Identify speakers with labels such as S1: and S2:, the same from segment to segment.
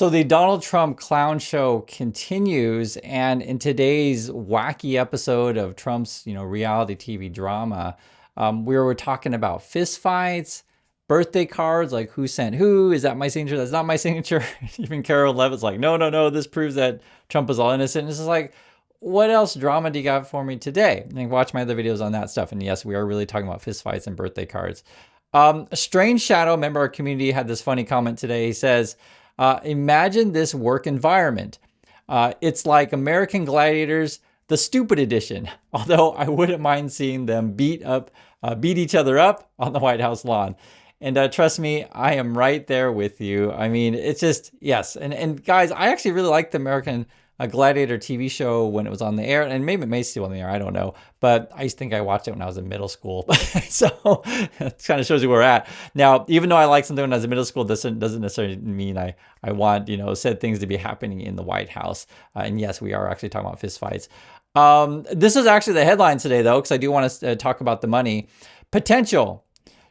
S1: So the Donald Trump clown show continues, and in today's wacky episode of Trump's, reality TV drama, we were talking about fistfights, birthday cards, like who sent who, is that my signature? That's not my signature. Even Carol Levitt's like, no, no, no, this proves that Trump is all innocent. And it's just like, what else drama do you got for me today? And watch my other videos on that stuff. And yes, we are really talking about fistfights and birthday cards. A Strange Shadow, member of our community, had this funny comment today. He says, imagine this work environment. It's like American Gladiators, the stupid edition. Although I wouldn't mind seeing them beat each other up on the White House lawn. And trust me, I am right there with you. I mean, it's just, yes. And guys, I actually really liked the American Gladiator TV show when it was on the air, and maybe it may still on the air, I don't know. But I used to think I watched it when I was in middle school. So it kind of shows you where we're at. Now, even though I like something when I was in middle school, doesn't necessarily mean I want, said things to be happening in the White House. And yes, we are actually talking about fistfights. This is actually the headline today, though, because I do want to talk about the money. Potential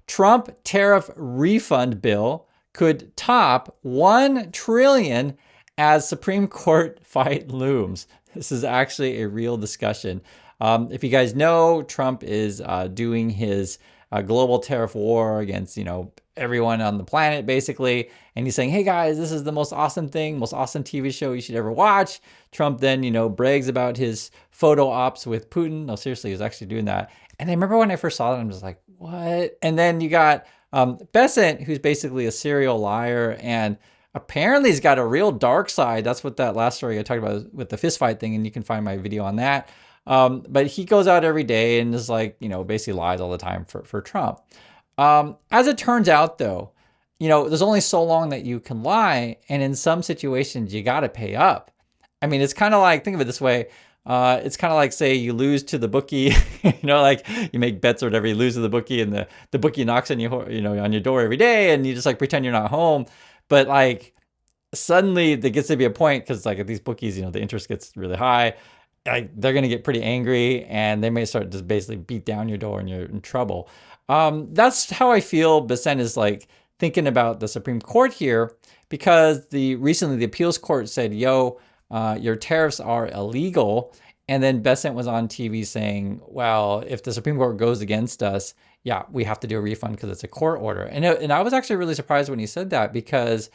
S1: Trump tariff refund bill could top $1 trillion as Supreme Court fight looms. This is actually a real discussion. If you guys know, Trump is doing his global tariff war against, everyone on the planet, basically. And he's saying, hey guys, this is the most awesome thing, most awesome TV show you should ever watch. Trump then, brags about his photo ops with Putin. No, seriously, he's actually doing that. And I remember when I first saw that, I'm just like, what? And then you got Besant, who's basically a serial liar, and apparently he's got a real dark side. That's what that last story I talked about with the fistfight thing, and you can find my video on that. But he goes out every day and is like, basically lies all the time for Trump. As it turns out, though, there's only so long that you can lie, and in some situations you got to pay up. I mean, it's kind of like, think of it this way. It's kind of like, say you lose to the bookie, like you make bets or whatever, you lose to the bookie, and the bookie knocks on on your door every day, and you just like pretend you're not home. But like suddenly there gets to be a point, because like at these bookies, the interest gets really high. Like they're going to get pretty angry, and they may start just basically beat down your door, and you're in trouble. That's how I feel Besant is like thinking about the Supreme Court here, because recently the appeals court said, your tariffs are illegal. And then Besant was on TV saying, well, if the Supreme Court goes against us, yeah, we have to do a refund because it's a court order. And I was actually really surprised when he said that, because,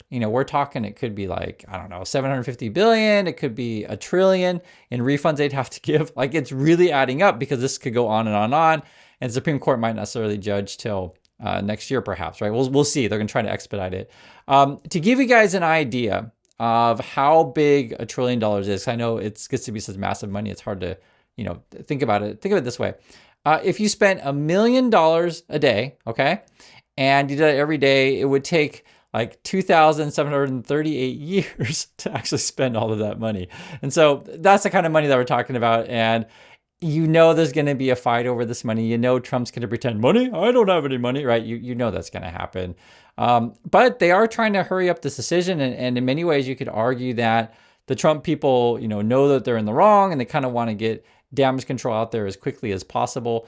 S1: we're talking, it could be like, I don't know, 750 billion. It could be $1 trillion in refunds they'd have to give. Like, it's really adding up, because this could go on and on and on. And the Supreme Court might not necessarily judge till next year, perhaps, right? We'll see. They're going to try to expedite it. To give you guys an idea of how big $1 trillion is, I know it gets to be such massive money, it's hard to, think about it. Think of it this way. If you spent $1 million a day, okay, and you did it every day, it would take like 2,738 years to actually spend all of that money. And so that's the kind of money that we're talking about. And there's going to be a fight over this money. Trump's going to pretend, money? I don't have any money, right? You know that's going to happen. But they are trying to hurry up this decision. And in many ways, you could argue that the Trump people, know that they're in the wrong, and they kind of want to get damage control out there as quickly as possible.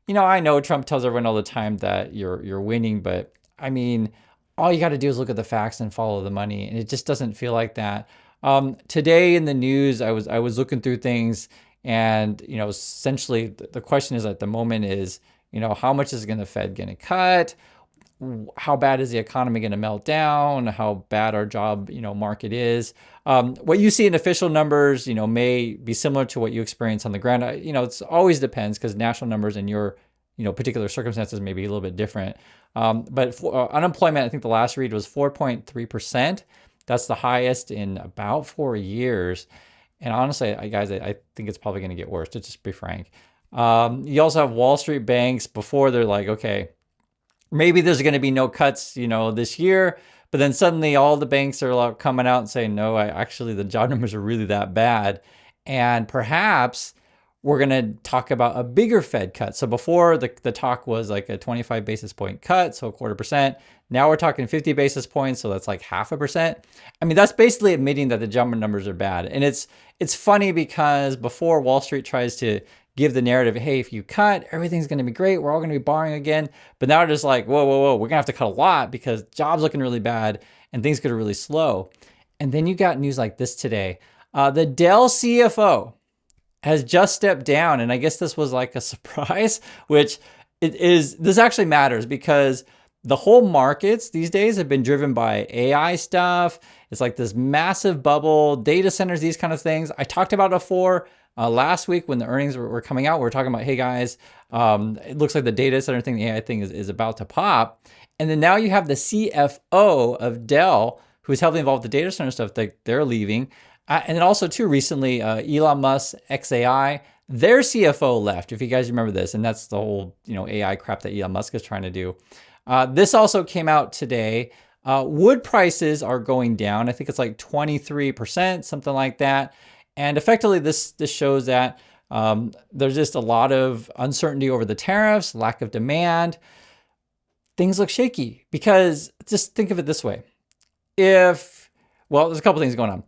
S1: I know Trump tells everyone all the time that you're winning, but I mean, all you got to do is look at the facts and follow the money. And it just doesn't feel like that. Today in the news, I was looking through things, and, essentially the question is at the moment is, how much is the Fed going to cut? How bad is the economy going to melt down? How bad our job, market is? What you see in official numbers, may be similar to what you experience on the ground. It's always depends, because national numbers in your, particular circumstances may be a little bit different. But for, unemployment, I think the last read was 4.3%. That's the highest in about 4 years. And honestly, guys, I think it's probably going to get worse, to just be frank. You also have Wall Street banks. Before, they're like, okay, maybe there's going to be no cuts, this year. But then suddenly all the banks are coming out and saying, no, actually the job numbers are really that bad. And perhaps we're going to talk about a bigger Fed cut. So before, the talk was like a 25 basis point cut, so 0.25%. Now we're talking 50 basis points, so that's like 0.5%. I mean, that's basically admitting that the job numbers are bad. And it's funny, because before, Wall Street tries to give the narrative, hey, if you cut, everything's going to be great, we're all going to be borrowing again. But now they're just like, whoa, we're going to have to cut a lot, because jobs looking really bad and things could really slow. And then you got news like this today. The Dell CFO has just stepped down. And I guess this was like a surprise, which it is. This actually matters because the whole markets these days have been driven by AI stuff. It's like this massive bubble, data centers, these kind of things. I talked about it before last week when the earnings were coming out. We were talking about, hey guys, it looks like the data center thing, the AI thing is about to pop. And then now you have the CFO of Dell, who's heavily involved with the data center stuff, that they're leaving. And then also too, recently, Elon Musk, XAI, their CFO left, if you guys remember this. And that's the whole, AI crap that Elon Musk is trying to do. This also came out today. Wood prices are going down. I think it's like 23%, something like that. And effectively, this shows that there's just a lot of uncertainty over the tariffs, lack of demand. Things look shaky because just think of it this way. There's a couple things going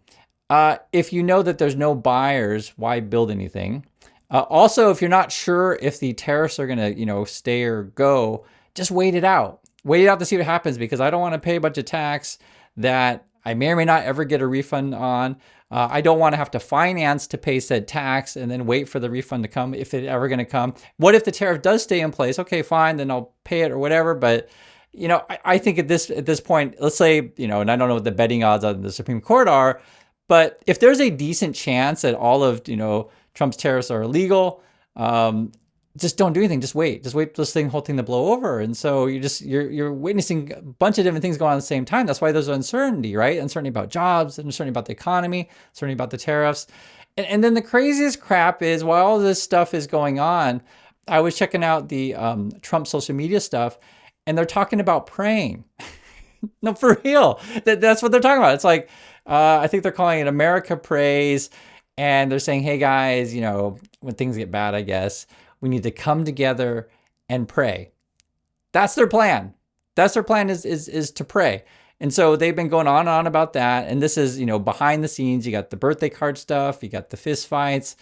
S1: on. If you know that there's no buyers, why build anything? Also, if you're not sure if the tariffs are going to, stay or go, just wait it out. Wait it out to see what happens, because I don't want to pay a bunch of tax that I may or may not ever get a refund on. I don't want to have to finance to pay said tax and then wait for the refund to come, if it's ever going to come. What if the tariff does stay in place? Okay, fine, then I'll pay it or whatever. But I think at this point, let's say, and I don't know what the betting odds on the Supreme Court are, but if there's a decent chance that all of Trump's tariffs are illegal, just don't do anything. Just wait for this whole thing to blow over. And so you're witnessing a bunch of different things going on at the same time. That's why there's uncertainty, right? Uncertainty about jobs, uncertainty about the economy, uncertainty about the tariffs. And then the craziest crap is, while all this stuff is going on, I was checking out the Trump social media stuff, and they're talking about praying. No, for real. That's what they're talking about. It's like, I think they're calling it America Prays. And they're saying, hey guys, when things get bad, I guess, we need to come together and pray. That's their plan. That's their plan is to pray. And so they've been going on and on about that. And this is, behind the scenes. You got the birthday card stuff. You got the fist fights.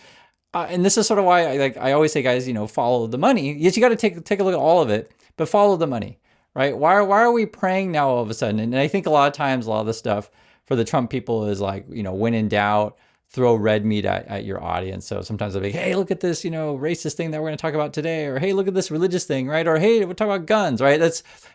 S1: And this is sort of why I always say, guys, follow the money. Yes, you got to take a look at all of it, but follow the money, right? Why are we praying now all of a sudden? And I think a lot of times, a lot of the stuff for the Trump people is like, when in doubt, throw red meat at your audience. So sometimes they'll be, hey, look at this, racist thing that we're going to talk about today, or hey, look at this religious thing, right? Or hey, we're talking about guns, right?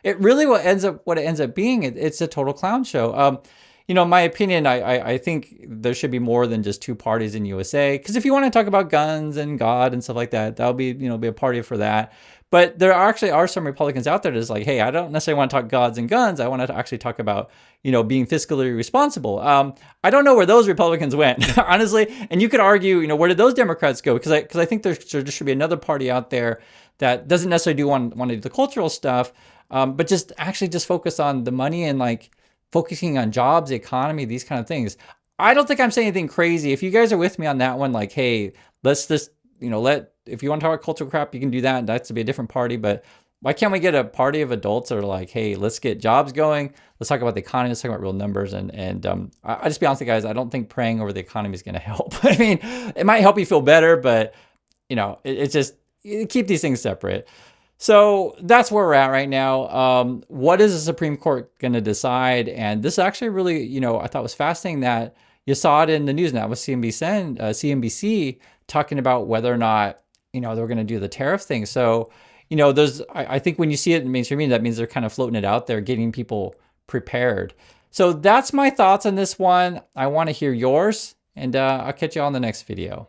S1: It really what it ends up being. It's a total clown show. In my opinion, I think there should be more than just two parties in USA. Because if you want to talk about guns and God and stuff like that, that'll be be a party for that. But there actually are some Republicans out there that's like, hey, I don't necessarily want to talk gods and guns. I want to actually talk about, being fiscally responsible. I don't know where those Republicans went, honestly. And you could argue, where did those Democrats go? Because I think there should be another party out there that doesn't necessarily want to do the cultural stuff, but just focus on the money and like focusing on jobs, the economy, these kind of things. I don't think I'm saying anything crazy. If you guys are with me on that one, like, hey, let's just, if you want to talk about cultural crap, you can do that. That's to be a different party. But why can't we get a party of adults that are like, hey, let's get jobs going. Let's talk about the economy. Let's talk about real numbers. And I just be honest with you guys, I don't think praying over the economy is going to help. I mean, it might help you feel better, but it's just, keep these things separate. So that's where we're at right now. What is the Supreme Court going to decide? And this actually really, I thought was fascinating that you saw it in the news. And that was CNBC talking about whether or not, they were going to do the tariff thing. So, I think when you see it in mainstream media, that means they're kind of floating it out there, getting people prepared. So that's my thoughts on this one. I want to hear yours, and I'll catch you on the next video.